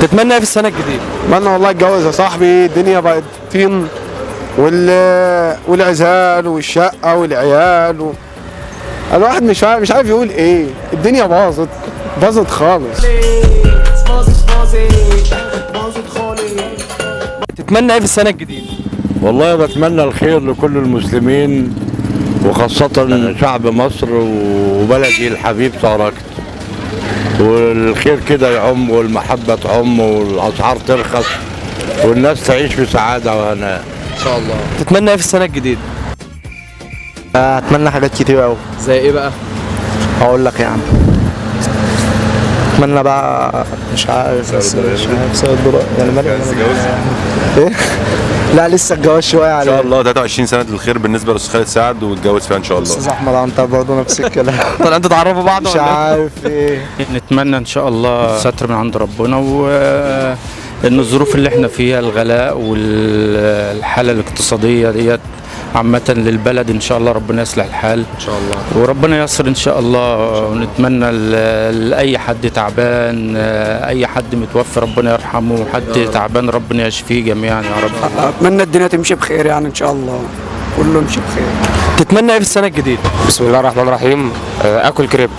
تتمنى ايه في السنه الجديده؟ اتمنى والله اتجوز يا صاحبي. الدنيا بقت طين والعزال والشقه والعيال الواحد مش عارف يقول ايه. الدنيا باظت خالص. تتمنى ايه في السنه الجديده؟ والله بتمنى الخير لكل المسلمين وخاصة شعب مصر وبلدي الحبيب ساركت، والخير كده يعم والمحبة تعم والأسعار ترخص والناس تعيش في سعادة وهناء ان شاء الله. تتمنى ايه في السنه الجديده؟ اتمنى حاجات كتير قوي. زي ايه بقى؟ هقول لك يعني اتمنى بقى مش عارف سعر الدولار يعني ايه. لا لسه الجواز شويه عليه ان شاء الله. 23 سنه الخير بالنسبه لاستاذ خالد سعد واتجوز فيها ان شاء الله. استاذ احمد عنتر برضه نفس الكلام. طب انتوا تعرفوا بعض مش ولا إيه؟ عارف ايه. نتمنى ان شاء الله ستر من عند ربنا، وان الظروف اللي احنا فيها الغلاء والحاله الاقتصاديه ديت عامة للبلد ان شاء الله ربنا يصلح الحال ان شاء الله، وربنا ييسر ان شاء الله. ونتمنى لاي حد تعبان، اي حد متوفي ربنا يرحمه، حد تعبان ربنا يشفيه جميعا يا رب. اتمنى الدنيا تمشي بخير يعني ان شاء الله، كله يمشي بخير. تتمنى ايه في السنه الجديده؟ بسم الله الرحمن الرحيم. اكل كريب.